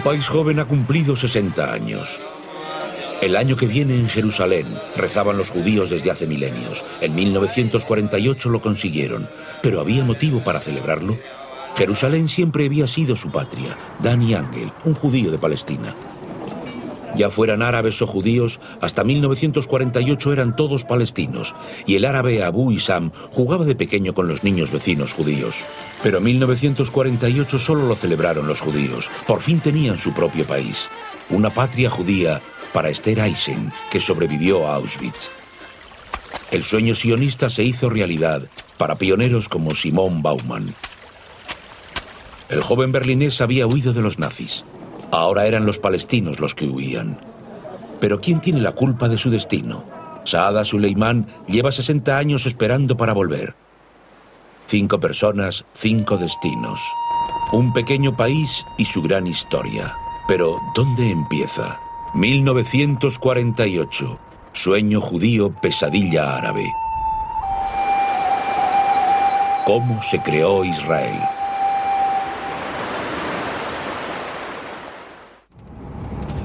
país joven ha cumplido 60 años. El año que viene en Jerusalén, rezaban los judíos desde hace milenios. En 1948 lo consiguieron, pero ¿había motivo para celebrarlo? Jerusalén siempre había sido su patria. Dani Angel, un judío de Palestina. Ya fueran árabes o judíos, hasta 1948 eran todos palestinos, y el árabe Abu Isam jugaba de pequeño con los niños vecinos judíos. Pero en 1948 solo lo celebraron los judíos. Por fin tenían su propio país. Una patria judía para Esther Eisen, que sobrevivió a Auschwitz. El sueño sionista se hizo realidad para pioneros como Simón Baumann. El joven berlinés había huido de los nazis. Ahora eran los palestinos los que huían. Pero ¿quién tiene la culpa de su destino? Saada Suleiman lleva 60 años esperando para volver. 5 personas, 5 destinos. Un pequeño país y su gran historia. Pero, ¿dónde empieza? 1948. Sueño judío, pesadilla árabe. ¿Cómo se creó Israel?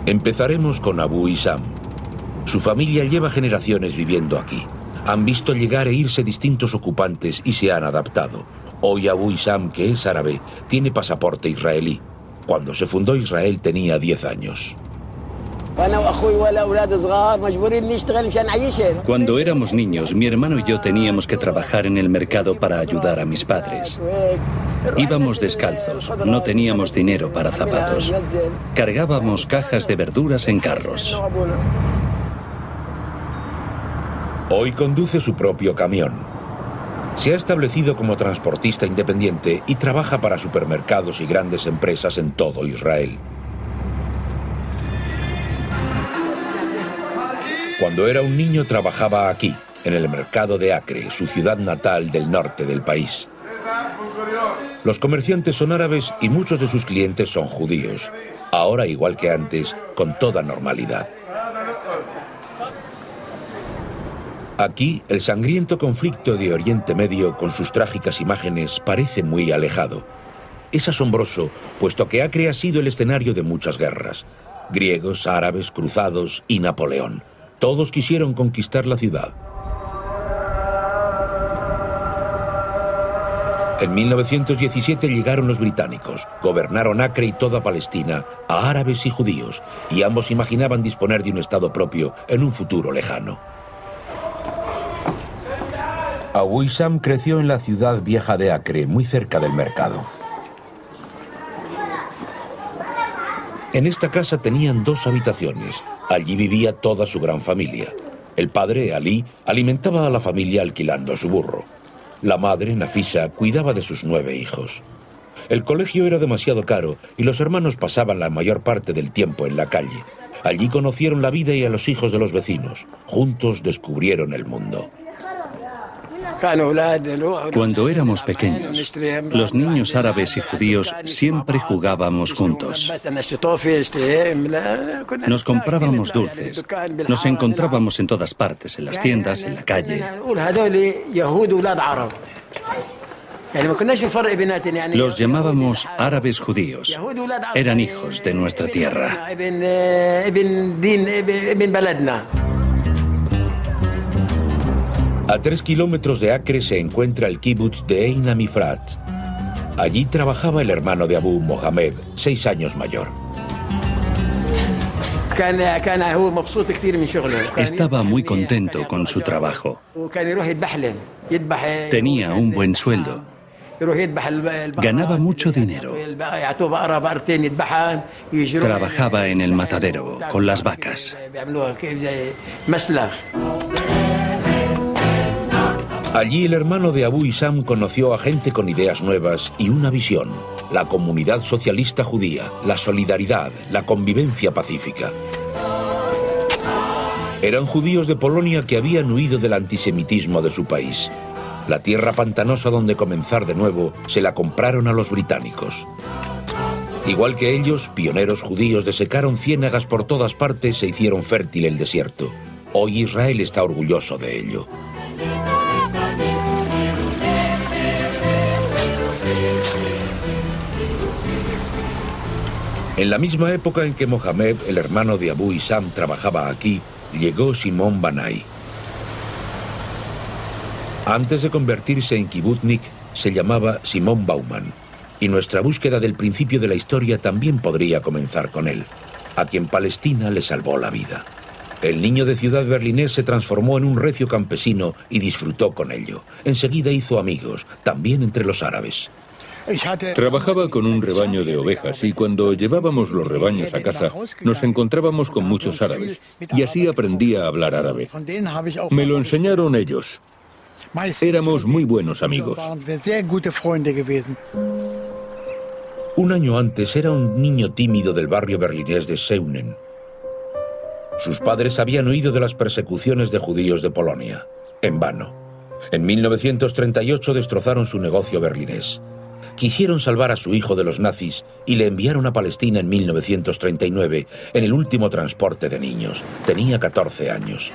Empezaremos con Abu Isam. Su familia lleva generaciones viviendo aquí. Han visto llegar e irse distintos ocupantes y se han adaptado. Hoy Abu Isam, que es árabe, tiene pasaporte israelí. Cuando se fundó Israel tenía 10 años. Cuando éramos niños, mi hermano y yo teníamos que trabajar en el mercado para ayudar a mis padres. Íbamos descalzos, no teníamos dinero para zapatos. Cargábamos cajas de verduras en carros. Hoy conduce su propio camión. Se ha establecido como transportista independiente y trabaja para supermercados y grandes empresas en todo Israel. Cuando era un niño trabajaba aquí, en el mercado de Acre, su ciudad natal del norte del país. Los comerciantes son árabes y muchos de sus clientes son judíos. Ahora, igual que antes, con toda normalidad. Aquí, el sangriento conflicto de Oriente Medio, con sus trágicas imágenes, parece muy alejado. Es asombroso, puesto que Acre ha sido el escenario de muchas guerras. Griegos, árabes, cruzados y Napoleón. Todos quisieron conquistar la ciudad. En 1917 llegaron los británicos, gobernaron Acre y toda Palestina, a árabes y judíos, y ambos imaginaban disponer de un estado propio en un futuro lejano. Abu Isam creció en la ciudad vieja de Acre, muy cerca del mercado. En esta casa tenían 2 habitaciones. Allí vivía toda su gran familia. El padre, Ali, alimentaba a la familia alquilando su burro. La madre, Nafisa, cuidaba de sus 9 hijos. El colegio era demasiado caro y los hermanos pasaban la mayor parte del tiempo en la calle. Allí conocieron la vida y a los hijos de los vecinos. Juntos descubrieron el mundo. Cuando éramos pequeños, los niños árabes y judíos siempre jugábamos juntos. Nos comprábamos dulces, nos encontrábamos en todas partes, en las tiendas, en la calle. Los llamábamos árabes judíos. Eran hijos de nuestra tierra. A 3 kilómetros de Acre se encuentra el kibutz de Ein Hamifrat. Allí trabajaba el hermano de Abu, Mohamed, 6 años mayor. Estaba muy contento con su trabajo. Tenía un buen sueldo. Ganaba mucho dinero. Trabajaba en el matadero, con las vacas. Allí el hermano de Abu Isam conoció a gente con ideas nuevas y una visión: la comunidad socialista judía, la solidaridad, la convivencia pacífica. Eran judíos de Polonia que habían huido del antisemitismo de su país. La tierra pantanosa donde comenzar de nuevo se la compraron a los británicos. Igual que ellos, pioneros judíos desecaron ciénagas por todas partes e hicieron fértil el desierto. Hoy Israel está orgulloso de ello. En la misma época en que Mohamed, el hermano de Abu Isam, trabajaba aquí, llegó Simón Banai. Antes de convertirse en kibbuznik, se llamaba Simón Bauman, y nuestra búsqueda del principio de la historia también podría comenzar con él, a quien Palestina le salvó la vida. El niño de ciudad berlinés se transformó en un recio campesino y disfrutó con ello. Enseguida hizo amigos, también entre los árabes. Trabajaba con un rebaño de ovejas y cuando llevábamos los rebaños a casa nos encontrábamos con muchos árabes y así aprendí a hablar árabe. Me lo enseñaron ellos. Éramos muy buenos amigos. Un año antes era un niño tímido del barrio berlinés de Seunen. Sus padres habían huido de las persecuciones de judíos de Polonia. En vano. En 1938 destrozaron su negocio berlinés. Quisieron salvar a su hijo de los nazis y le enviaron a Palestina en 1939 en el último transporte de niños. Tenía 14 años.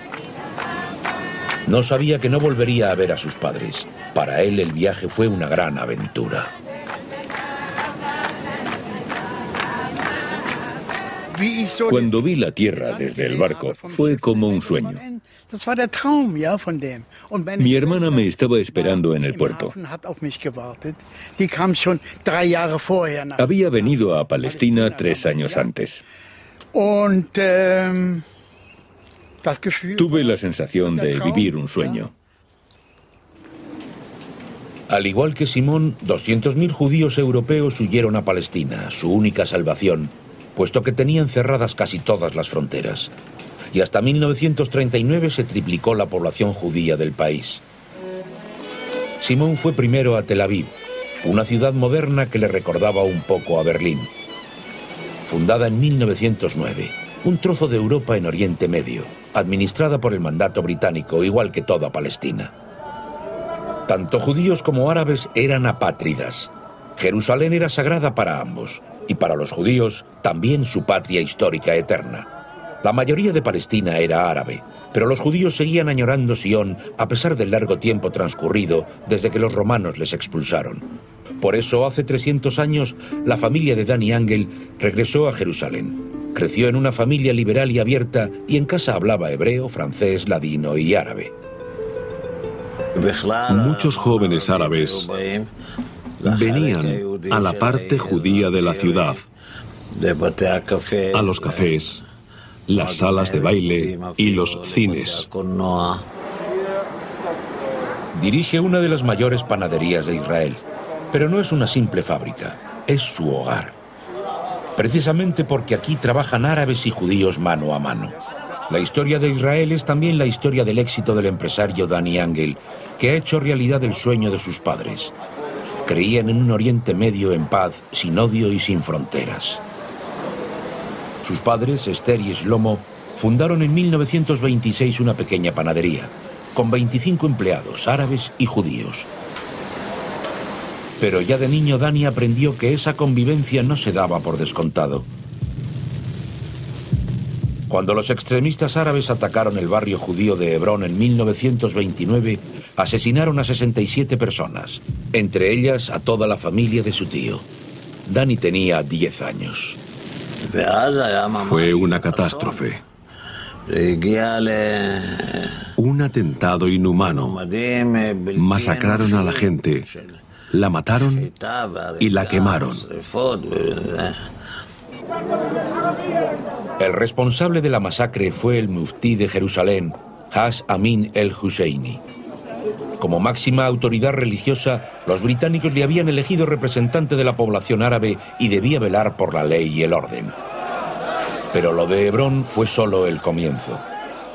No sabía que no volvería a ver a sus padres. Para él el viaje fue una gran aventura. Cuando vi la tierra desde el barco, fue como un sueño. Mi hermana me estaba esperando en el puerto. Había venido a Palestina 3 años antes. Tuve la sensación de vivir un sueño. Al igual que Simón, 200.000 judíos europeos huyeron a Palestina, su única salvación, puesto que tenían cerradas casi todas las fronteras. Y hasta 1939 se triplicó la población judía del país. Simón fue primero a Tel Aviv, una ciudad moderna que le recordaba un poco a Berlín. Fundada en 1909, un trozo de Europa en Oriente Medio, administrada por el mandato británico, igual que toda Palestina. Tanto judíos como árabes eran apátridas. Jerusalén era sagrada para ambos, y para los judíos también su patria histórica eterna. La mayoría de Palestina era árabe, pero los judíos seguían añorando Sion a pesar del largo tiempo transcurrido desde que los romanos les expulsaron. Por eso, hace 300 años, la familia de Dani Angel regresó a Jerusalén. Creció en una familia liberal y abierta y en casa hablaba hebreo, francés, ladino y árabe. Muchos jóvenes árabes venían a la parte judía de la ciudad, a los cafés, las salas de baile y los cines. Dirige una de las mayores panaderías de Israel, pero no es una simple fábrica, es su hogar. Precisamente porque aquí trabajan árabes y judíos mano a mano. La historia de Israel es también la historia del éxito del empresario Dani Angel, que ha hecho realidad el sueño de sus padres. Creían en un Oriente Medio en paz, sin odio y sin fronteras. Sus padres, Esther y Shlomo, fundaron en 1926 una pequeña panadería, con 25 empleados, árabes y judíos. Pero ya de niño Dani aprendió que esa convivencia no se daba por descontado. Cuando los extremistas árabes atacaron el barrio judío de Hebrón en 1929, asesinaron a 67 personas, entre ellas a toda la familia de su tío. Dani tenía 10 años. Fue una catástrofe. Un atentado inhumano. Masacraron a la gente, la mataron y la quemaron. El responsable de la masacre fue el muftí de Jerusalén, Haj Amin el-Husseini. Como máxima autoridad religiosa, los británicos le habían elegido representante de la población árabe y debía velar por la ley y el orden. Pero lo de Hebrón fue solo el comienzo.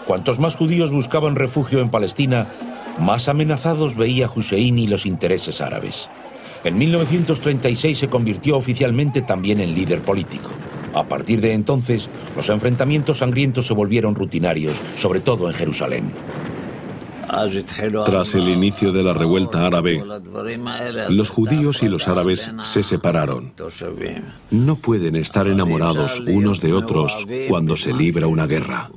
Cuantos más judíos buscaban refugio en Palestina, más amenazados veía Husseini los intereses árabes. En 1936 se convirtió oficialmente también en líder político. A partir de entonces, los enfrentamientos sangrientos se volvieron rutinarios, sobre todo en Jerusalén. Tras el inicio de la revuelta árabe, los judíos y los árabes se separaron. No pueden estar enamorados unos de otros cuando se libra una guerra.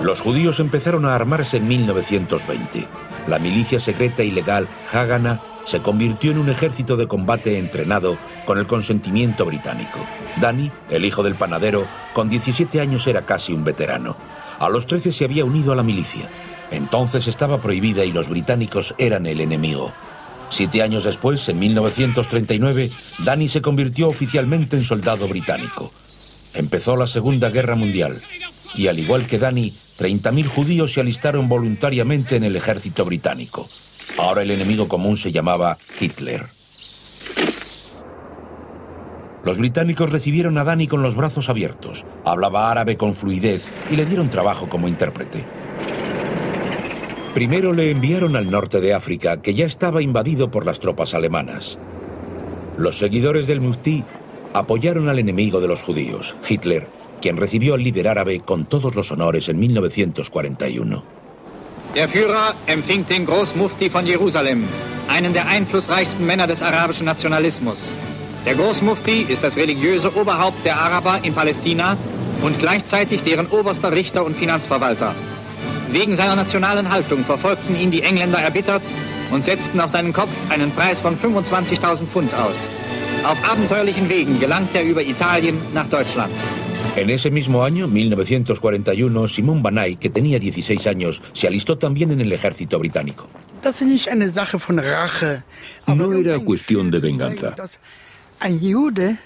Los judíos empezaron a armarse en 1920. La milicia secreta ilegal Haganah se convirtió en un ejército de combate entrenado con el consentimiento británico. Danny, el hijo del panadero, con 17 años era casi un veterano. A los 13 se había unido a la milicia. Entonces estaba prohibida y los británicos eran el enemigo. 7 años después, en 1939, Danny se convirtió oficialmente en soldado británico. Empezó la Segunda Guerra Mundial y, al igual que Danny, 30.000 judíos se alistaron voluntariamente en el ejército británico. Ahora el enemigo común se llamaba Hitler. Los británicos recibieron a Danny con los brazos abiertos. Hablaba árabe con fluidez y le dieron trabajo como intérprete. Primero le enviaron al norte de África, que ya estaba invadido por las tropas alemanas. Los seguidores del Muftí apoyaron al enemigo de los judíos, Hitler, quien recibió al líder árabe con todos los honores en 1941. Der Führer empfing den Großmufti von Jerusalem, einen der einflussreichsten Männer des arabischen Nationalismus. Der Großmufti ist das religiöse Oberhaupt der Araber in Palästina und gleichzeitig deren oberster Richter und Finanzverwalter. Wegen seiner nationalen Haltung verfolgten ihn die Engländer erbittert und setzten auf seinen Kopf einen Preis von 25.000 Pfund aus. Auf abenteuerlichen Wegen gelangt er über Italien nach Deutschland. En ese mismo año, 1941, Simón Banai, que tenía 16 años, se alistó también en el ejército británico. No era cuestión de venganza.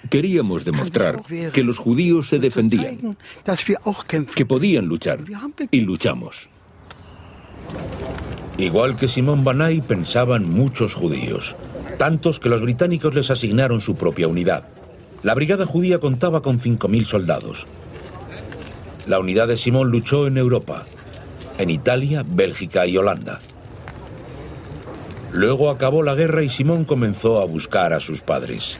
Queríamos demostrar que los judíos se defendían, que podían luchar, y luchamos. Igual que Simón Banai, pensaban muchos judíos, tantos que los británicos les asignaron su propia unidad. La brigada judía contaba con 5.000 soldados. La unidad de Simón luchó en Europa, en Italia, Bélgica y Holanda. Luego acabó la guerra y Simón comenzó a buscar a sus padres.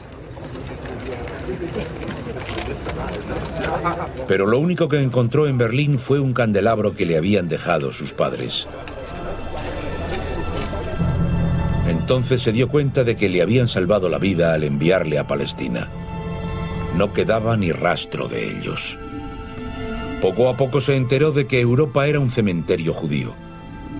Pero lo único que encontró en Berlín fue un candelabro que le habían dejado sus padres. Entonces se dio cuenta de que le habían salvado la vida al enviarle a Palestina. No quedaba ni rastro de ellos. Poco a poco se enteró de que Europa era un cementerio judío.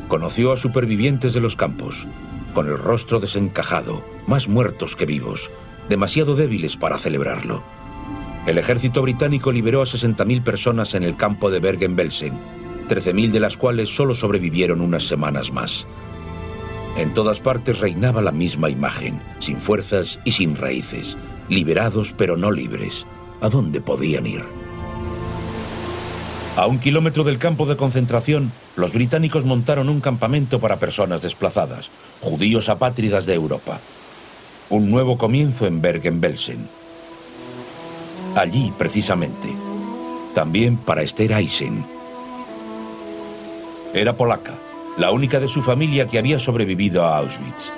Conoció a supervivientes de los campos, con el rostro desencajado, más muertos que vivos, demasiado débiles para celebrarlo. El ejército británico liberó a 60.000 personas en el campo de Bergen-Belsen, 13.000 de las cuales solo sobrevivieron unas semanas más. En todas partes reinaba la misma imagen, sin fuerzas y sin raíces, liberados pero no libres. ¿A dónde podían ir? A 1 kilómetro del campo de concentración, los británicos montaron un campamento para personas desplazadas, judíos apátridas de Europa. Un nuevo comienzo en Bergen-Belsen. Allí, precisamente, también para Esther Eisen. Era polaca, la única de su familia que había sobrevivido a Auschwitz.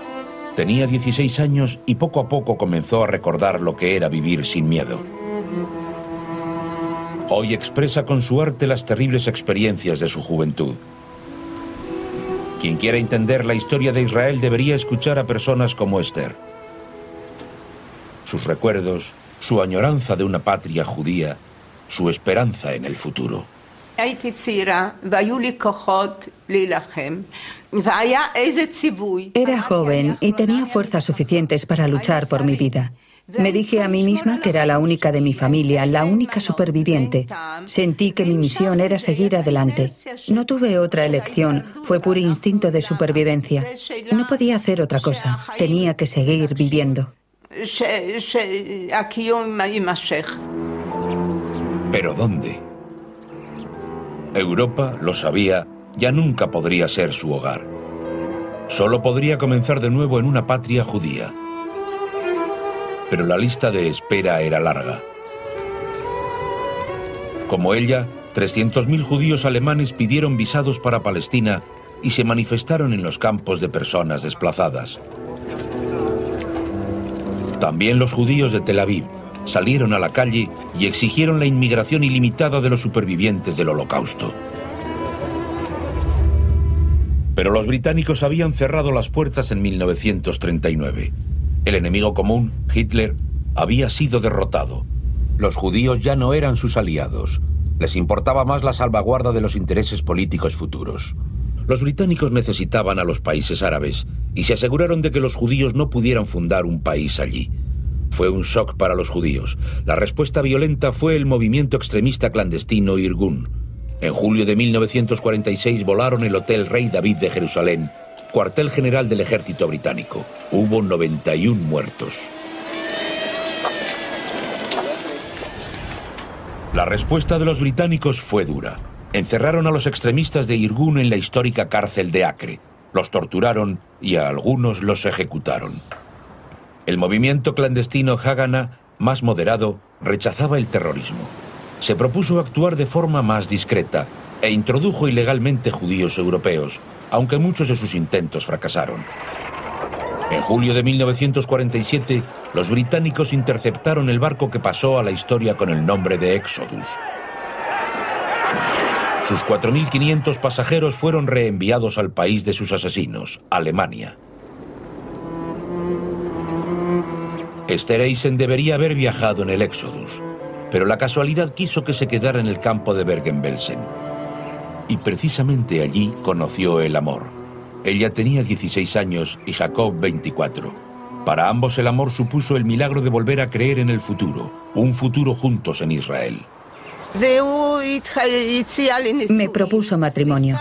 Tenía 16 años y poco a poco comenzó a recordar lo que era vivir sin miedo. Hoy expresa con su arte las terribles experiencias de su juventud. Quien quiera entender la historia de Israel debería escuchar a personas como Esther. Sus recuerdos, su añoranza de una patria judía, su esperanza en el futuro. Era joven y tenía fuerzas suficientes para luchar por mi vida. Me dije a mí misma que era la única de mi familia, la única superviviente. Sentí que mi misión era seguir adelante. No tuve otra elección, fue puro instinto de supervivencia. No podía hacer otra cosa, tenía que seguir viviendo. ¿Pero dónde? Europa, lo sabía, ya nunca podría ser su hogar. Solo podría comenzar de nuevo en una patria judía. Pero la lista de espera era larga. Como ella, 300.000 judíos alemanes pidieron visados para Palestina y se manifestaron en los campos de personas desplazadas. También los judíos de Tel Aviv salieron a la calle y exigieron la inmigración ilimitada de los supervivientes del Holocausto. Pero los británicos habían cerrado las puertas en 1939. El enemigo común, Hitler, había sido derrotado. Los judíos ya no eran sus aliados. Les importaba más la salvaguarda de los intereses políticos futuros. Los británicos necesitaban a los países árabes y se aseguraron de que los judíos no pudieran fundar un país allí. Fue un shock para los judíos. La respuesta violenta fue el movimiento extremista clandestino Irgun. En julio de 1946 volaron el Hotel Rey David de Jerusalén, cuartel general del ejército británico. Hubo 91 muertos. La respuesta de los británicos fue dura. Encerraron a los extremistas de Irgun en la histórica cárcel de Acre. Los torturaron y a algunos los ejecutaron. El movimiento clandestino Haganah, más moderado, rechazaba el terrorismo. Se propuso actuar de forma más discreta e introdujo ilegalmente judíos europeos, aunque muchos de sus intentos fracasaron. En julio de 1947, los británicos interceptaron el barco que pasó a la historia con el nombre de Exodus. Sus 4.500 pasajeros fueron reenviados al país de sus asesinos, Alemania. Esther Eisen debería haber viajado en el Exodus, pero la casualidad quiso que se quedara en el campo de Bergen-Belsen. Y precisamente allí conoció el amor. Ella tenía 16 años y Jacob 24. Para ambos el amor supuso el milagro de volver a creer en el futuro, un futuro juntos en Israel. Me propuso matrimonio.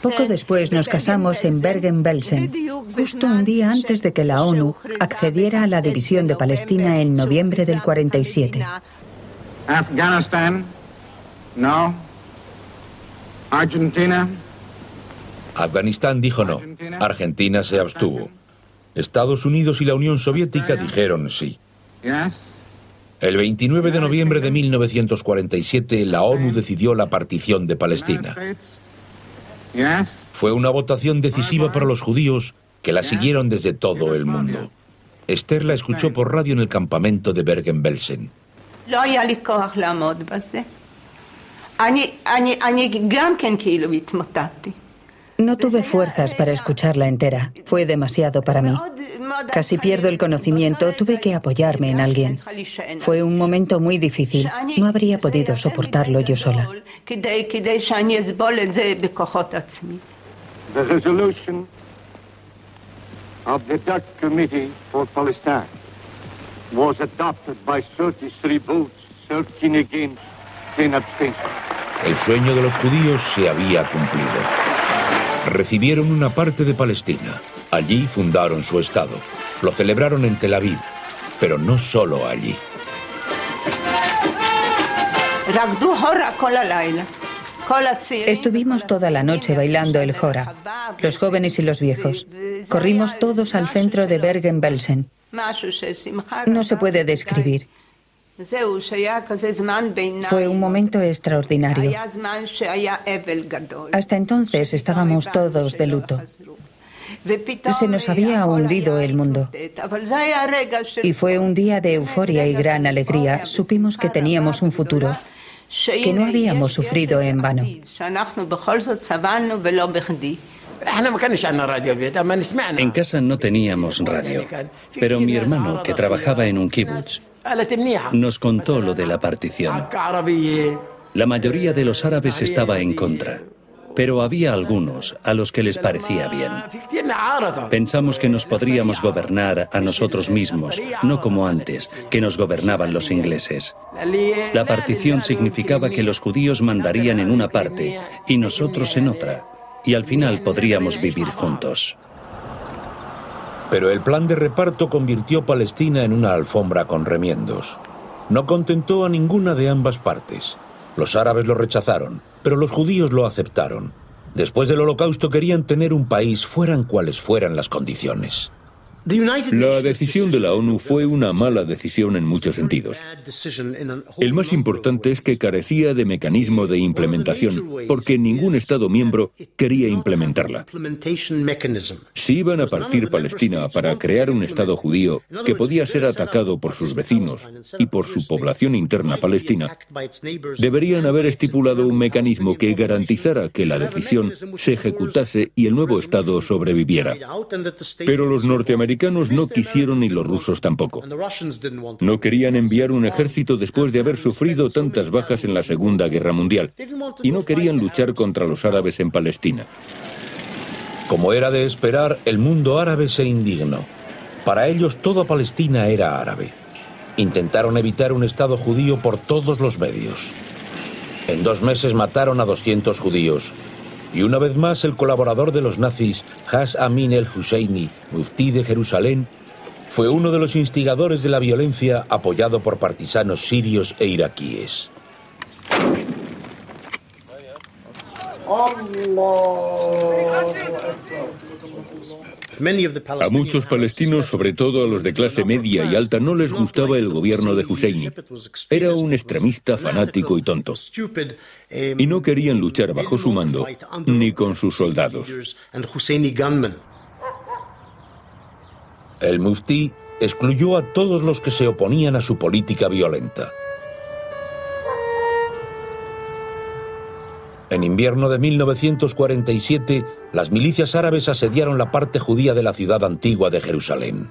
Poco después nos casamos en Bergen-Belsen, justo un día antes de que la ONU accediera a la división de Palestina en noviembre del 47. Afganistán, no. Argentina. Afganistán dijo no. Argentina se abstuvo. Estados Unidos y la Unión Soviética dijeron sí. El 29 de noviembre de 1947, la ONU decidió la partición de Palestina. Fue una votación decisiva para los judíos que la siguieron desde todo el mundo. Esther la escuchó por radio en el campamento de Bergen-Belsen. No tuve fuerzas para escucharla entera. Fue demasiado para mí. Casi pierdo el conocimiento. Tuve que apoyarme en alguien. Fue un momento muy difícil. No habría podido soportarlo yo sola. The resolution of the Dutch Committee for Palestine was adopted by 33 votes, 13 against, 10 abstentions. El sueño de los judíos se había cumplido. Recibieron una parte de Palestina. Allí fundaron su Estado. Lo celebraron en Tel Aviv, pero no solo allí. Estuvimos toda la noche bailando el Hora, los jóvenes y los viejos. Corrimos todos al centro de Bergen-Belsen. No se puede describir. Fue un momento extraordinario. Hasta entonces estábamos todos de luto. Se nos había hundido el mundo. Y fue un día de euforia y gran alegría. Supimos que teníamos un futuro, que no habíamos sufrido en vano. En casa no teníamos radio, pero mi hermano, que trabajaba en un kibutz, nos contó lo de la partición. La mayoría de los árabes estaba en contra, pero había algunos a los que les parecía bien. Pensamos que nos podríamos gobernar a nosotros mismos, no como antes, que nos gobernaban los ingleses. La partición significaba que los judíos mandarían en una parte y nosotros en otra, y al final podríamos vivir juntos. Pero el plan de reparto convirtió Palestina en una alfombra con remiendos. No contentó a ninguna de ambas partes. Los árabes lo rechazaron, pero los judíos lo aceptaron. Después del Holocausto querían tener un país, fueran cuales fueran las condiciones. La decisión de la ONU fue una mala decisión en muchos sentidos. El más importante es que carecía de mecanismo de implementación, porque ningún Estado miembro quería implementarla. Si iban a partir Palestina para crear un Estado judío que podía ser atacado por sus vecinos y por su población interna palestina, deberían haber estipulado un mecanismo que garantizara que la decisión se ejecutase y el nuevo Estado sobreviviera. Pero los norteamericanos no quisieron y los rusos tampoco. No querían enviar un ejército después de haber sufrido tantas bajas en la Segunda Guerra Mundial y no querían luchar contra los árabes en Palestina. Como era de esperar, el mundo árabe se indignó. Para ellos toda Palestina era árabe. Intentaron evitar un Estado judío por todos los medios. En 2 meses mataron a 200 judíos. Y una vez más el colaborador de los nazis, Haj Amin el-Husseini, muftí de Jerusalén, fue uno de los instigadores de la violencia, apoyado por partisanos sirios e iraquíes. A muchos palestinos, sobre todo a los de clase media y alta, no les gustaba el gobierno de Husseini. Era un extremista fanático y tonto. Y no querían luchar bajo su mando, ni con sus soldados. El muftí excluyó a todos los que se oponían a su política violenta. En invierno de 1947, las milicias árabes asediaron la parte judía de la ciudad antigua de Jerusalén.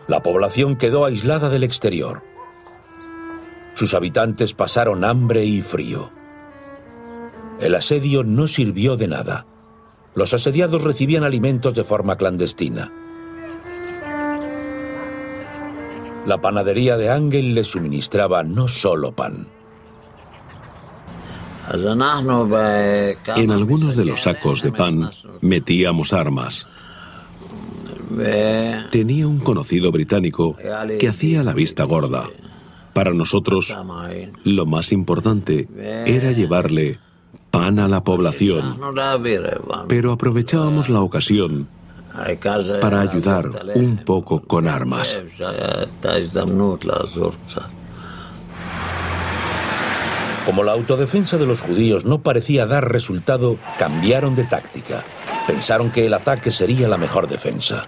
La población quedó aislada del exterior. Sus habitantes pasaron hambre y frío. El asedio no sirvió de nada. Los asediados recibían alimentos de forma clandestina. La panadería de Angel les suministraba no solo pan. En algunos de los sacos de pan metíamos armas. Tenía un conocido británico que hacía la vista gorda. Para nosotros, lo más importante era llevarle pan a la población, pero aprovechábamos la ocasión para ayudar un poco con armas. Como la autodefensa de los judíos no parecía dar resultado, cambiaron de táctica. Pensaron que el ataque sería la mejor defensa.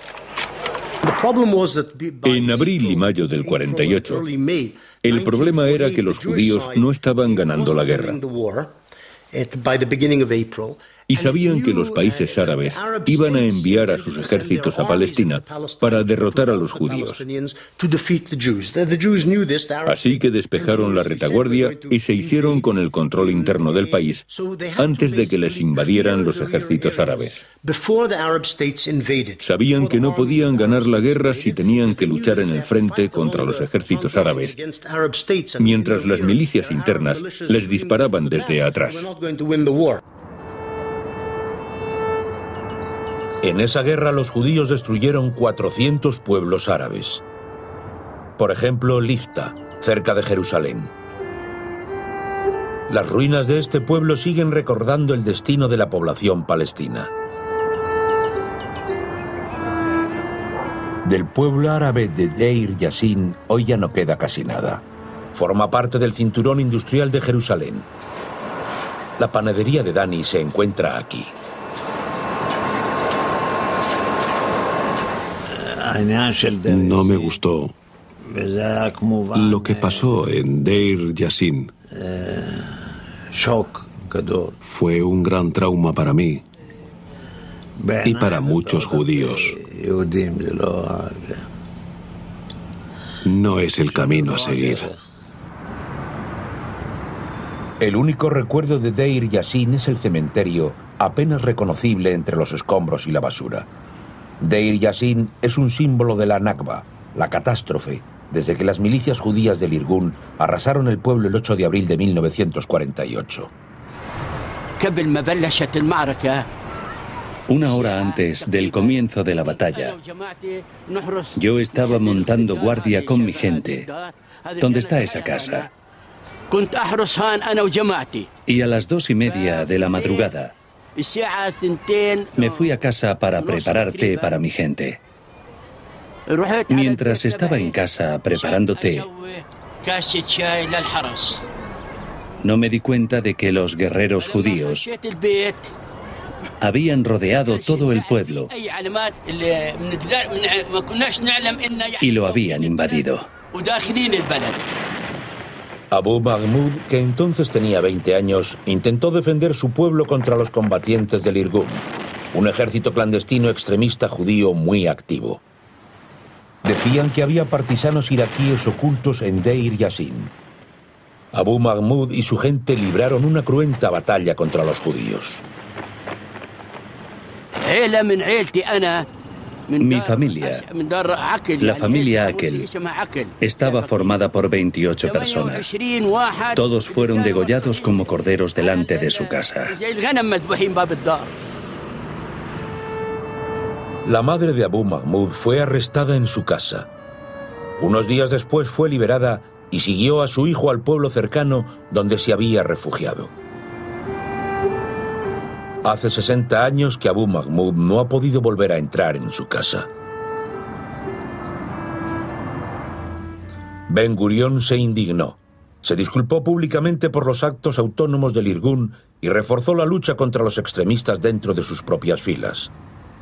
En abril y mayo del 48, el problema era que los judíos no estaban ganando la guerra. Y sabían que los países árabes iban a enviar a sus ejércitos a Palestina para derrotar a los judíos. Así que despejaron la retaguardia y se hicieron con el control interno del país antes de que les invadieran los ejércitos árabes. Sabían que no podían ganar la guerra si tenían que luchar en el frente contra los ejércitos árabes, mientras las milicias internas les disparaban desde atrás. En esa guerra los judíos destruyeron 400 pueblos árabes. Por ejemplo, Lifta, cerca de Jerusalén. Las ruinas de este pueblo siguen recordando el destino de la población palestina. Del pueblo árabe de Deir Yassin hoy ya no queda casi nada. Forma parte del cinturón industrial de Jerusalén. La panadería de Dani se encuentra aquí. No me gustó lo que pasó en Deir Yassin. Fue un gran trauma para mí y para muchos judíos. No es el camino a seguir. El único recuerdo de Deir Yassin es el cementerio, apenas reconocible entre los escombros y la basura. Deir Yassin es un símbolo de la Nakba, la catástrofe, desde que las milicias judías del Irgun arrasaron el pueblo el 8 de abril de 1948. Una hora antes del comienzo de la batalla, yo estaba montando guardia con mi gente. ¿Dónde está esa casa? Y a las 2:30 de la madrugada, me fui a casa para preparar té para mi gente. Mientras estaba en casa preparando té, no me di cuenta de que los guerreros judíos habían rodeado todo el pueblo y lo habían invadido. Abu Mahmoud, que entonces tenía 20 años, intentó defender su pueblo contra los combatientes del Irgun, un ejército clandestino extremista judío muy activo. Decían que había partisanos iraquíes ocultos en Deir Yassin. Abu Mahmoud y su gente libraron una cruenta batalla contra los judíos. Mi familia, la familia Akel, estaba formada por 28 personas. Todos fueron degollados como corderos delante de su casa. La madre de Abu Mahmoud fue arrestada en su casa. Unos días después fue liberada y siguió a su hijo al pueblo cercano donde se había refugiado. Hace 60 años que Abu Mahmoud no ha podido volver a entrar en su casa. Ben Gurión se indignó. Se disculpó públicamente por los actos autónomos del Irgun y reforzó la lucha contra los extremistas dentro de sus propias filas.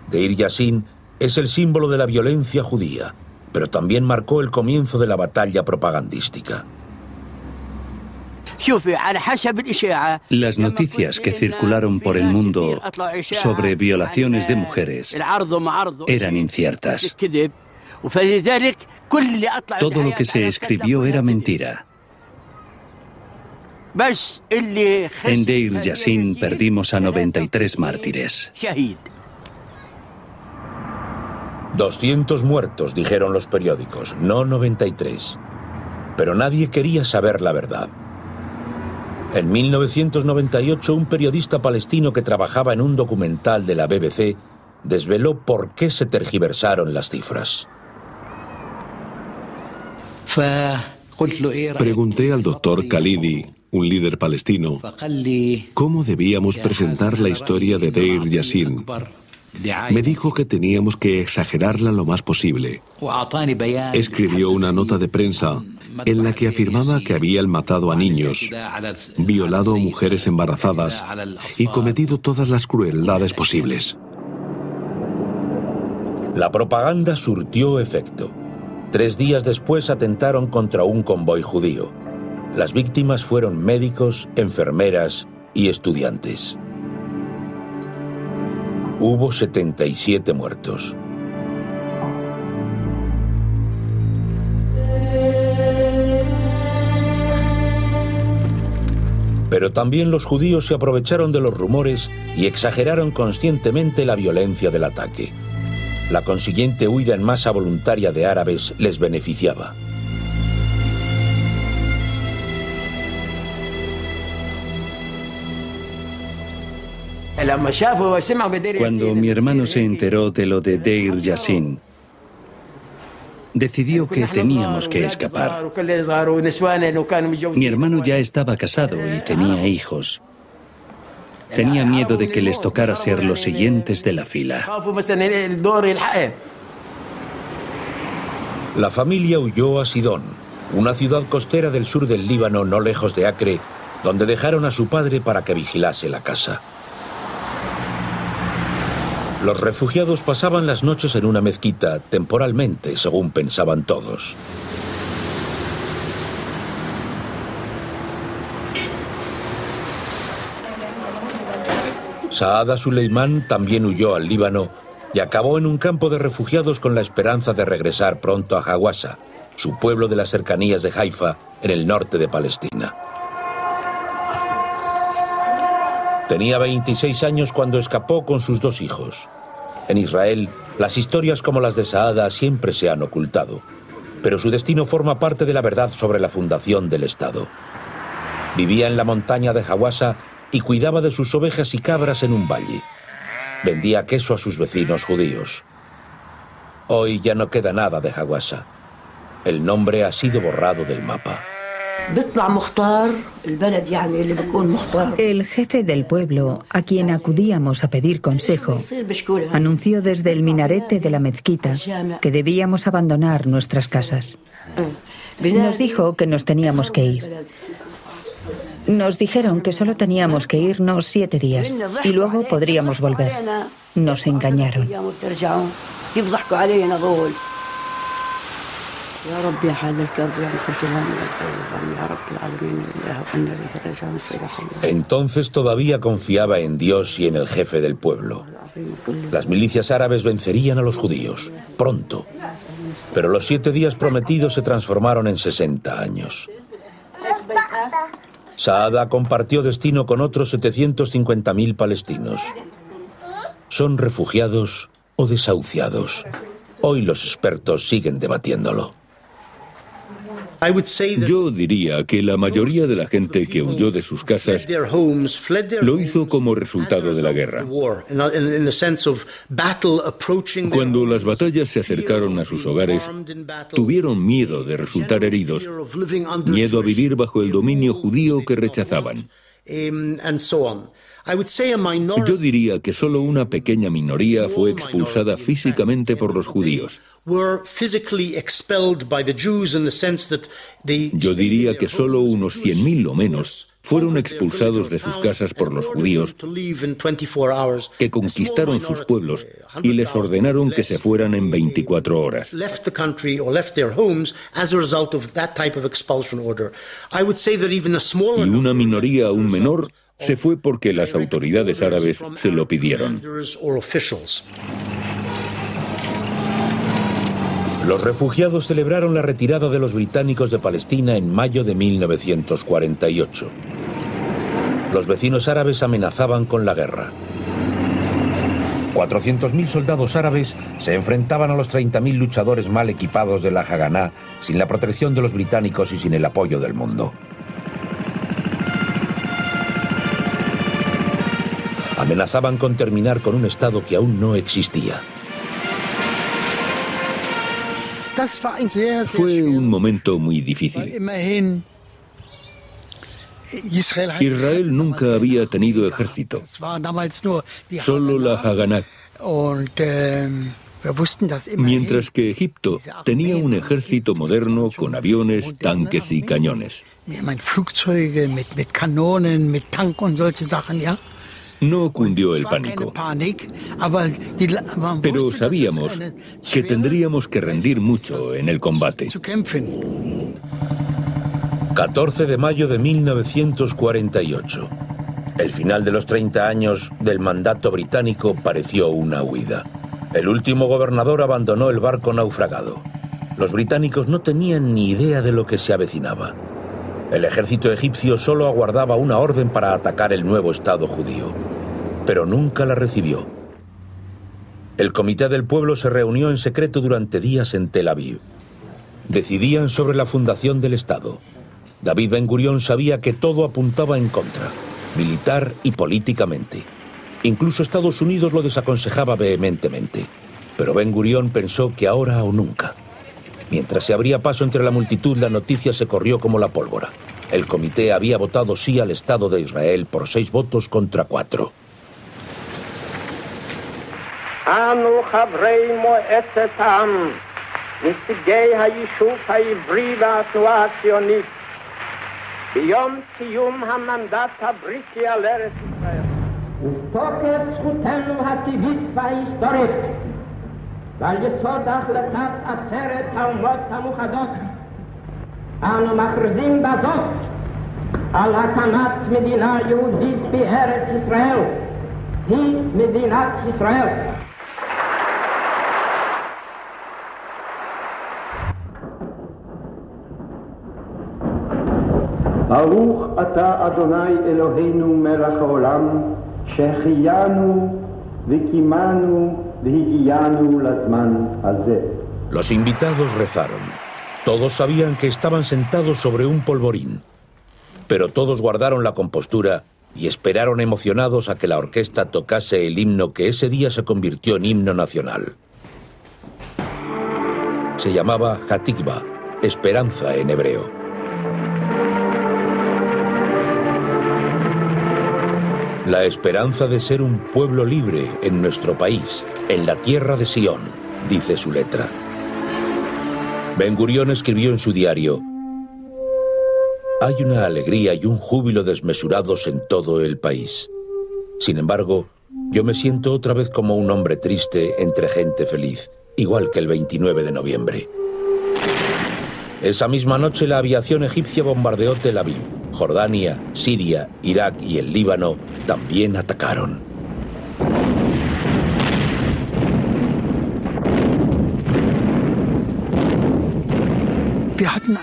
Deir Yassin es el símbolo de la violencia judía, pero también marcó el comienzo de la batalla propagandística. Las noticias que circularon por el mundo sobre violaciones de mujeres eran inciertas. Todo lo que se escribió era mentira. En Deir Yassin perdimos a 93 mártires. 200 muertos, dijeron los periódicos, no 93. Pero nadie quería saber la verdad. En 1998, un periodista palestino que trabajaba en un documental de la BBC desveló por qué se tergiversaron las cifras. Pregunté al doctor Khalidi, un líder palestino, cómo debíamos presentar la historia de Deir Yassin. Me dijo que teníamos que exagerarla lo más posible. Escribió una nota de prensa en la que afirmaba que habían matado a niños, violado a mujeres embarazadas y cometido todas las crueldades posibles. La propaganda surtió efecto. 3 días después atentaron contra un convoy judío. Las víctimas fueron médicos, enfermeras y estudiantes. Hubo 77 muertos. Pero también los judíos se aprovecharon de los rumores y exageraron conscientemente la violencia del ataque. La consiguiente huida en masa voluntaria de árabes les beneficiaba. Cuando mi hermano se enteró de lo de Deir Yassin, decidió que teníamos que escapar. Mi hermano ya estaba casado y tenía hijos. Tenía miedo de que les tocara ser los siguientes de la fila. La familia huyó a Sidón, una ciudad costera del sur del Líbano, no lejos de Acre, donde dejaron a su padre para que vigilase la casa. Los refugiados pasaban las noches en una mezquita, temporalmente, según pensaban todos. Saada Suleimán también huyó al Líbano y acabó en un campo de refugiados con la esperanza de regresar pronto a Hawassa, su pueblo de las cercanías de Haifa, en el norte de Palestina. Tenía 26 años cuando escapó con sus 2 hijos. En Israel, las historias como las de Saada siempre se han ocultado, pero su destino forma parte de la verdad sobre la fundación del Estado. Vivía en la montaña de Hawassa y cuidaba de sus ovejas y cabras en un valle. Vendía queso a sus vecinos judíos. Hoy ya no queda nada de Hawassa. El nombre ha sido borrado del mapa. El jefe del pueblo, a quien acudíamos a pedir consejo, anunció desde el minarete de la mezquita que debíamos abandonar nuestras casas. Nos dijo que nos teníamos que ir. Nos dijeron que solo teníamos que irnos 7 días y luego podríamos volver. Nos engañaron. Entonces todavía confiaba en Dios y en el jefe del pueblo. Las milicias árabes vencerían a los judíos, pronto. Pero los 7 días prometidos se transformaron en 60 años. Saada compartió destino con otros 750.000 palestinos. ¿Son refugiados o desahuciados? Hoy los expertos siguen debatiéndolo. Yo diría que la mayoría de la gente que huyó de sus casas lo hizo como resultado de la guerra. Cuando las batallas se acercaron a sus hogares, tuvieron miedo de resultar heridos, miedo a vivir bajo el dominio judío que rechazaban. Yo diría que solo una pequeña minoría fue expulsada físicamente por los judíos. Yo diría que solo unos 100.000 o menos fueron expulsados de sus casas por los judíos, que conquistaron sus pueblos y les ordenaron que se fueran en 24 horas. Y una minoría aún menor se fue porque las autoridades árabes se lo pidieron. Los refugiados celebraron la retirada de los británicos de Palestina en mayo de 1948. Los vecinos árabes amenazaban con la guerra. 400.000 soldados árabes se enfrentaban a los 30.000 luchadores mal equipados de la Haganá, sin la protección de los británicos y sin el apoyo del mundo. Amenazaban con terminar con un Estado que aún no existía. Fue un momento muy difícil. Israel nunca había tenido ejército, solo la Haganá, mientras que Egipto tenía un ejército moderno con aviones, tanques y cañones. No cundió el pánico, pero sabíamos que tendríamos que rendir mucho en el combate. 14 de mayo de 1948. El final de los 30 años del mandato británico pareció una huida. El último gobernador abandonó el barco naufragado. Los británicos no tenían ni idea de lo que se avecinaba. El ejército egipcio solo aguardaba una orden para atacar el nuevo Estado judío, pero nunca la recibió. El Comité del Pueblo se reunió en secreto durante días en Tel Aviv. Decidían sobre la fundación del Estado. David Ben Gurión sabía que todo apuntaba en contra, militar y políticamente. Incluso Estados Unidos lo desaconsejaba vehementemente, pero Ben Gurión pensó que ahora o nunca. Mientras se abría paso entre la multitud, la noticia se corrió como la pólvora. El comité había votado sí al Estado de Israel por 6 votos contra 4. Anu חברי מועצת העם, נציגי היישוב העברי והתנועה הציונית, ביום סיום המנדט הבריטי על ארץ ישראל. ותוקף זכותנו הטבעית וההיסטורית, ועל יסוד החלטת עצרת האומות המאוחדות, אנו מכריזים בזאת על הקמת מדינה יהודית בארץ ישראל, היא מדינת ישראל. ברוך אתה אדוני אלוהינו מלך העולם שהחיינו וקיימנו והגיענו לזמן הזה. Los invitados rezaron. Todos sabían que estaban sentados sobre un polvorín, pero todos guardaron la compostura y esperaron emocionados a que la orquesta tocase el himno que ese día se convirtió en himno nacional. Se llamaba Hatikva, esperanza en hebreo. La esperanza de ser un pueblo libre en nuestro país, en la tierra de Sion, dice su letra. Ben Gurión escribió en su diario: hay una alegría y un júbilo desmesurados en todo el país. Sin embargo, yo me siento otra vez como un hombre triste entre gente feliz, igual que el 29 de noviembre. Esa misma noche la aviación egipcia bombardeó Tel Aviv. Jordania, Siria, Irak y el Líbano también atacaron.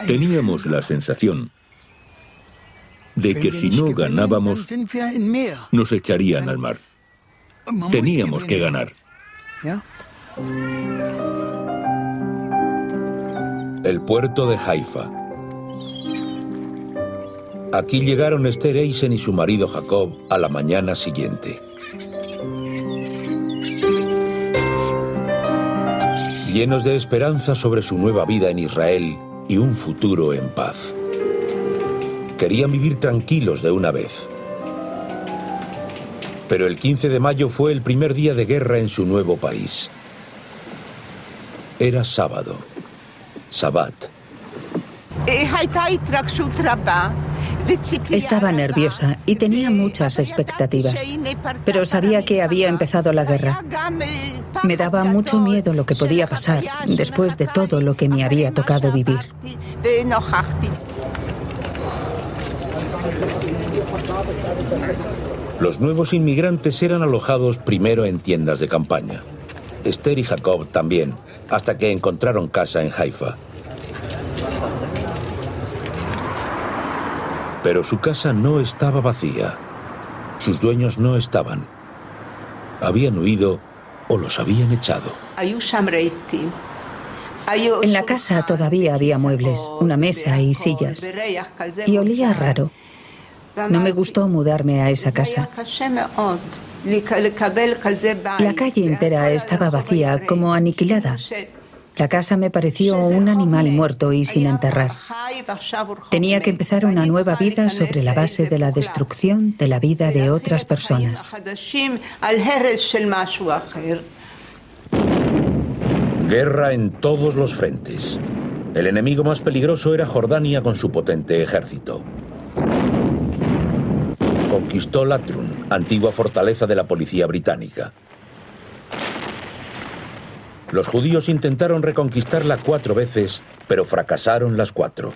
Teníamos la sensación de que si no ganábamos, nos echarían al mar. Teníamos que ganar. El puerto de Haifa. Aquí llegaron Esther Eisen y su marido Jacob a la mañana siguiente. Llenos de esperanza sobre su nueva vida en Israel y un futuro en paz. Querían vivir tranquilos de una vez. Pero el 15 de mayo fue el primer día de guerra en su nuevo país. Era sábado, Shabbat. Estaba nerviosa y tenía muchas expectativas, pero sabía que había empezado la guerra. Me daba mucho miedo lo que podía pasar después de todo lo que me había tocado vivir. Los nuevos inmigrantes eran alojados primero en tiendas de campaña. Esther y Jacob también, hasta que encontraron casa en Haifa. Pero su casa no estaba vacía. Sus dueños no estaban. Habían huido o los habían echado. En la casa todavía había muebles, una mesa y sillas. Y olía raro. No me gustó mudarme a esa casa. La calle entera estaba vacía, como aniquilada. La casa me pareció un animal muerto y sin enterrar. Tenía que empezar una nueva vida sobre la base de la destrucción de la vida de otras personas. Guerra en todos los frentes. El enemigo más peligroso era Jordania con su potente ejército. Conquistó Latrun, antigua fortaleza de la policía británica. Los judíos intentaron reconquistarla 4 veces, pero fracasaron las 4.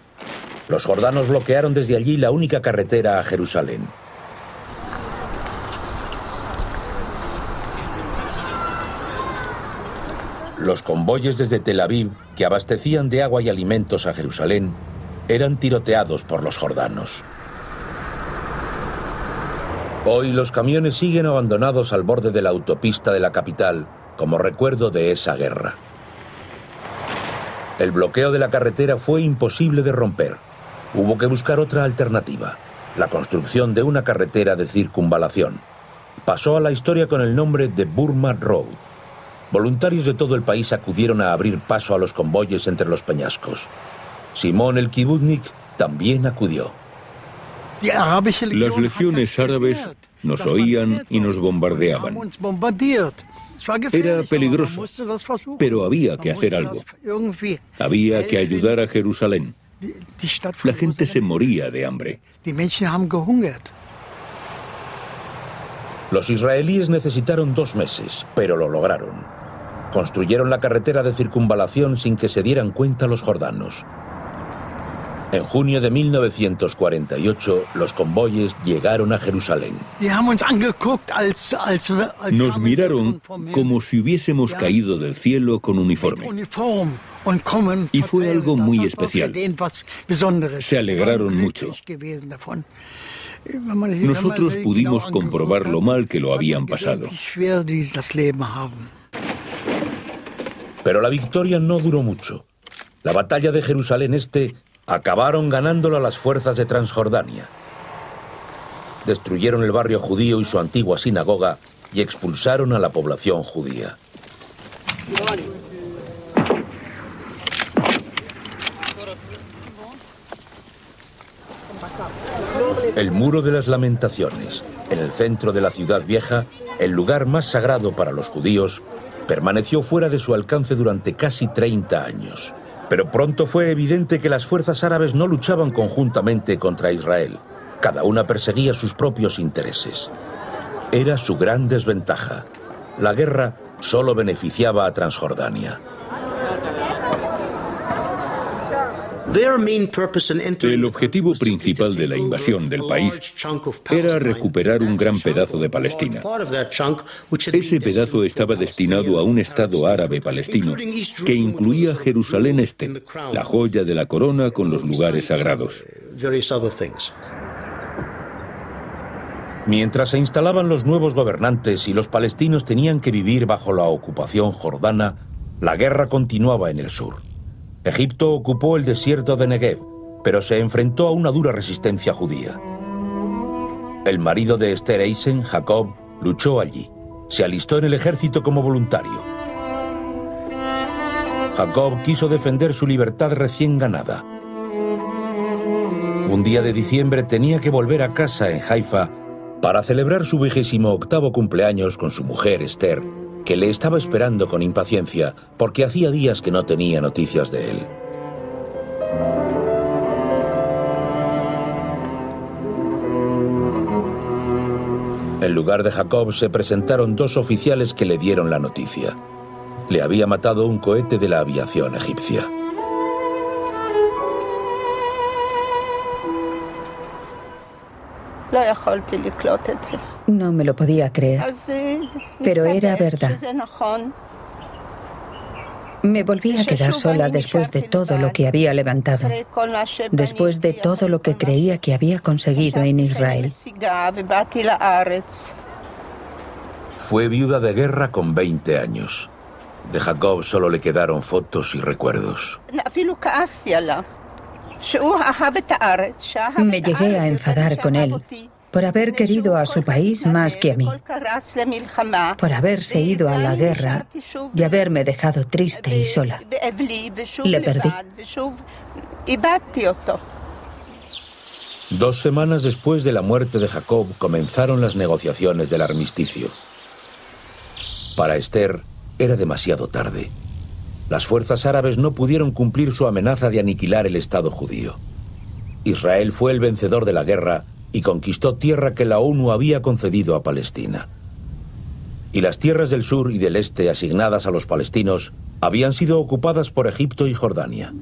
Los jordanos bloquearon desde allí la única carretera a Jerusalén. Los convoyes desde Tel Aviv, que abastecían de agua y alimentos a Jerusalén, eran tiroteados por los jordanos. Hoy los camiones siguen abandonados al borde de la autopista de la capital, como recuerdo de esa guerra. El bloqueo de la carretera fue imposible de romper. Hubo que buscar otra alternativa, la construcción de una carretera de circunvalación. Pasó a la historia con el nombre de Burma Road. Voluntarios de todo el país acudieron a abrir paso a los convoyes entre los peñascos. Simón el Kibutnik también acudió. Las legiones árabes nos oían y nos bombardeaban. Era peligroso, pero había que hacer algo. Había que ayudar a Jerusalén. La gente se moría de hambre. Los israelíes necesitaron 2 meses, pero lo lograron. Construyeron la carretera de circunvalación sin que se dieran cuenta los jordanos. En junio de 1948, los convoyes llegaron a Jerusalén. Nos miraron como si hubiésemos caído del cielo con uniforme. Y fue algo muy especial. Se alegraron mucho. Nosotros pudimos comprobar lo mal que lo habían pasado. Pero la victoria no duró mucho. La batalla de Jerusalén Este acabaron ganándolo a las fuerzas de Transjordania. Destruyeron el barrio judío y su antigua sinagoga y expulsaron a la población judía. El Muro de las Lamentaciones, en el centro de la ciudad vieja, el lugar más sagrado para los judíos, permaneció fuera de su alcance durante casi 30 años. Pero pronto fue evidente que las fuerzas árabes no luchaban conjuntamente contra Israel. Cada una perseguía sus propios intereses. Era su gran desventaja. La guerra solo beneficiaba a Transjordania. El objetivo principal de la invasión del país era recuperar un gran pedazo de Palestina. Ese pedazo estaba destinado a un Estado árabe palestino que incluía Jerusalén Este, la joya de la corona con los lugares sagrados. Mientras se instalaban los nuevos gobernantes y los palestinos tenían que vivir bajo la ocupación jordana, la guerra continuaba en el sur. Egipto ocupó el desierto de Negev, pero se enfrentó a una dura resistencia judía. El marido de Esther Eisen, Jacob, luchó allí. Se alistó en el ejército como voluntario. Jacob quiso defender su libertad recién ganada. Un día de diciembre tenía que volver a casa en Haifa para celebrar su 28º cumpleaños con su mujer Esther, que le estaba esperando con impaciencia porque hacía días que no tenía noticias de él. En lugar de Jacob se presentaron 2 oficiales que le dieron la noticia. Le había matado un cohete de la aviación egipcia. No me lo podía creer, pero era verdad. Me volví a quedar sola después de todo lo que había levantado, después de todo lo que creía que había conseguido en Israel. Fue viuda de guerra con 20 años. De Jacob solo le quedaron fotos y recuerdos. Me llegué a enfadar con él por haber querido a su país más que a mí, por haberse ido a la guerra y haberme dejado triste y sola. Le perdí. 2 semanas después de la muerte de Jacob comenzaron las negociaciones del armisticio. Para Esther era demasiado tarde. Las fuerzas árabes no pudieron cumplir su amenaza de aniquilar el Estado judío. Israel fue el vencedor de la guerra y conquistó tierra que la ONU había concedido a Palestina. Y las tierras del sur y del este asignadas a los palestinos habían sido ocupadas por Egipto y Jordania.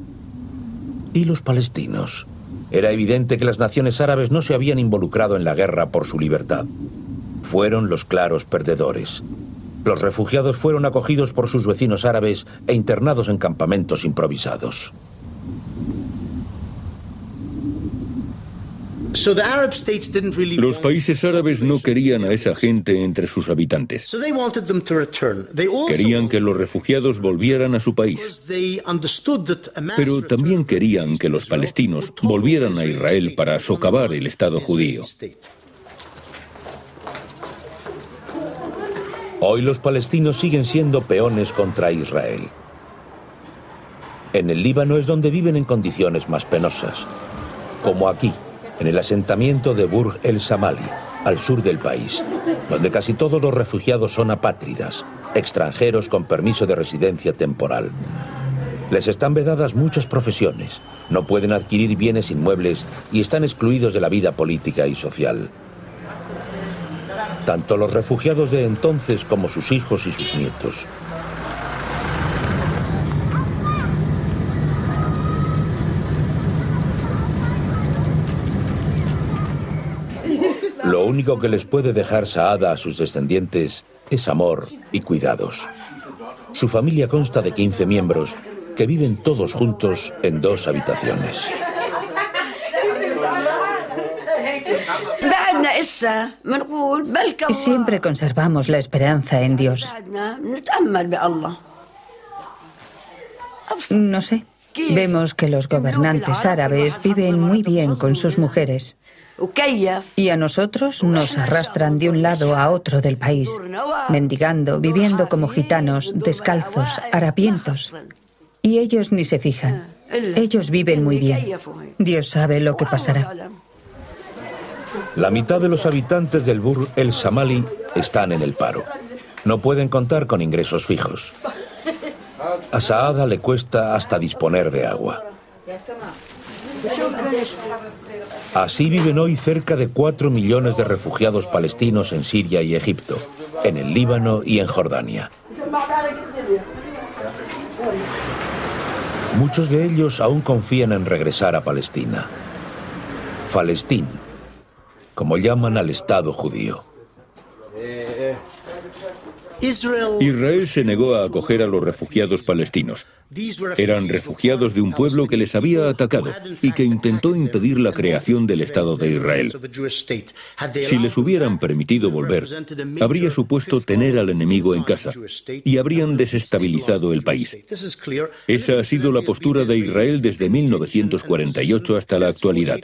¿Y los palestinos? Era evidente que las naciones árabes no se habían involucrado en la guerra por su libertad. Fueron los claros perdedores. Los refugiados fueron acogidos por sus vecinos árabes e internados en campamentos improvisados. Los países árabes no querían a esa gente entre sus habitantes. Querían que los refugiados volvieran a su país. Pero también querían que los palestinos volvieran a Israel para socavar el Estado judío. Hoy los palestinos siguen siendo peones contra Israel. En el Líbano es donde viven en condiciones más penosas, como aquí, en el asentamiento de Burj el Samali, al sur del país, donde casi todos los refugiados son apátridas, extranjeros con permiso de residencia temporal. Les están vedadas muchas profesiones, no pueden adquirir bienes inmuebles y están excluidos de la vida política y social. Tanto los refugiados de entonces como sus hijos y sus nietos. Lo único que les puede dejar Saada a sus descendientes es amor y cuidados. Su familia consta de 15 miembros que viven todos juntos en 2 habitaciones. Siempre conservamos la esperanza en Dios. No sé. Vemos que los gobernantes árabes viven muy bien con sus mujeres. Y a nosotros nos arrastran de un lado a otro del país, mendigando, viviendo como gitanos, descalzos, harapientos. Y ellos ni se fijan. Ellos viven muy bien. Dios sabe lo que pasará. La mitad de los habitantes del Burj el Samali están en el paro. No pueden contar con ingresos fijos. A Saada le cuesta hasta disponer de agua. Así viven hoy cerca de 4 millones de refugiados palestinos en Siria y Egipto, en el Líbano y en Jordania. Muchos de ellos aún confían en regresar a Palestina. Falestín, como llaman al Estado judío. Israel se negó a acoger a los refugiados palestinos. Eran refugiados de un pueblo que les había atacado y que intentó impedir la creación del Estado de Israel. Si les hubieran permitido volver, habría supuesto tener al enemigo en casa y habrían desestabilizado el país. Esa ha sido la postura de Israel desde 1948 hasta la actualidad.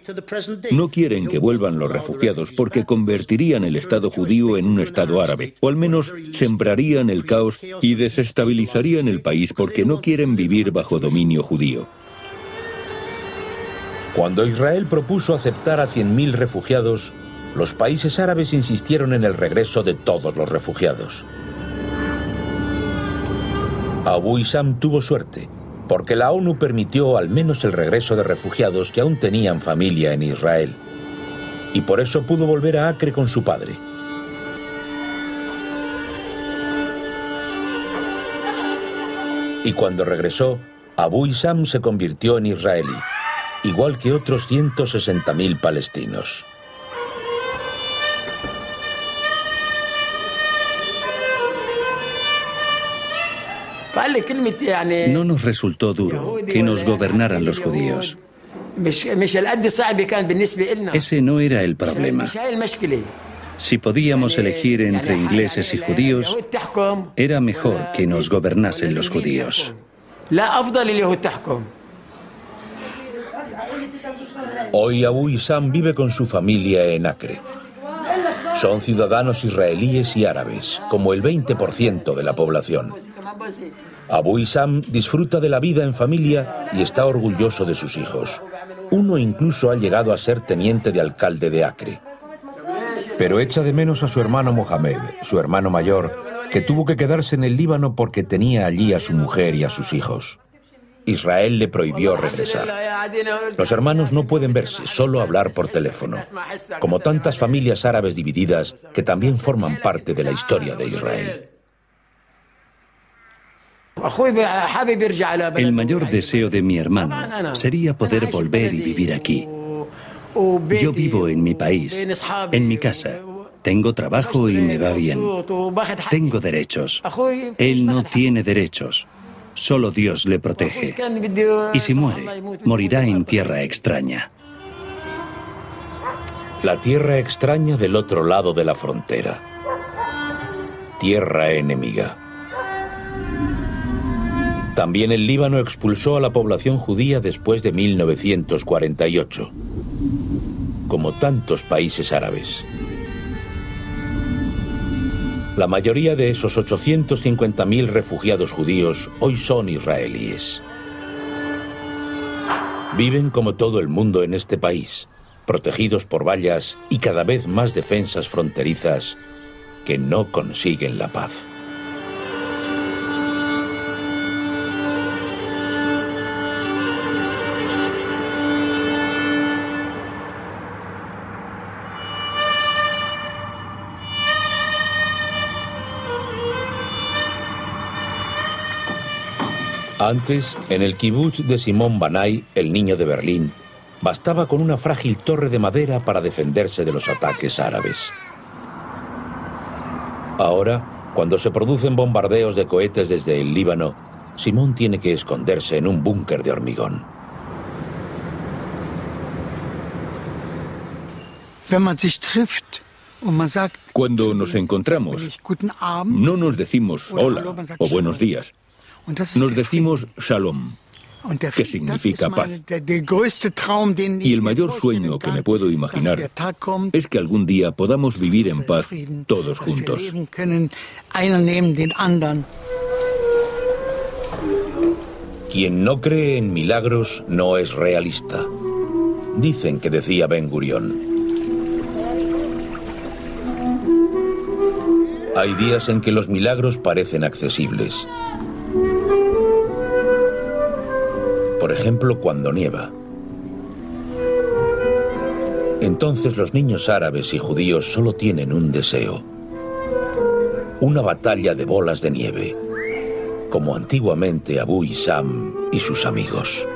No quieren que vuelvan los refugiados porque convertirían el Estado judío en un Estado árabe, o al menos sembrarían el caos y desestabilizarían el país porque no quieren vivir bajo dominio judío. Cuando Israel propuso aceptar a 100.000 refugiados, los países árabes insistieron en el regreso de todos los refugiados. Abu Issam tuvo suerte, porque la ONU permitió al menos el regreso de refugiados que aún tenían familia en Israel. Y por eso pudo volver a Acre con su padre. Y cuando regresó, Abu Issam se convirtió en israelí, igual que otros 160.000 palestinos. No nos resultó duro que nos gobernaran los judíos. Ese no era el problema. Si podíamos elegir entre ingleses y judíos, era mejor que nos gobernasen los judíos. Hoy Abu Issam vive con su familia en Acre. Son ciudadanos israelíes y árabes, como el 20% de la población. Abu Issam disfruta de la vida en familia y está orgulloso de sus hijos. Uno incluso ha llegado a ser teniente de alcalde de Acre. Pero echa de menos a su hermano Mohamed, su hermano mayor, que tuvo que quedarse en el Líbano porque tenía allí a su mujer y a sus hijos. Israel le prohibió regresar. Los hermanos no pueden verse, solo hablar por teléfono, como tantas familias árabes divididas que también forman parte de la historia de Israel. El mayor deseo de mi hermano sería poder volver y vivir aquí. Yo vivo en mi país, en mi casa. Tengo trabajo y me va bien. Tengo derechos. Él no tiene derechos. Solo Dios le protege. Y si muere, morirá en tierra extraña. La tierra extraña del otro lado de la frontera. Tierra enemiga. También el Líbano expulsó a la población judía después de 1948, como tantos países árabes. La mayoría de esos 850.000 refugiados judíos hoy son israelíes. Viven como todo el mundo en este país, protegidos por vallas y cada vez más defensas fronterizas que no consiguen la paz. Antes, en el kibutz de Simón Banai, el niño de Berlín, bastaba con una frágil torre de madera para defenderse de los ataques árabes. Ahora, cuando se producen bombardeos de cohetes desde el Líbano, Simón tiene que esconderse en un búnker de hormigón. Cuando nos encontramos, no nos decimos hola o buenos días. Nos decimos shalom, que significa paz. Y el mayor sueño que me puedo imaginar es que algún día podamos vivir en paz todos juntos. Quien no cree en milagros no es realista. Dicen que decía Ben Gurión. Hay días en que los milagros parecen accesibles. Por ejemplo, cuando nieva. Entonces los niños árabes y judíos solo tienen un deseo. Una batalla de bolas de nieve, como antiguamente Abu Issam y sus amigos.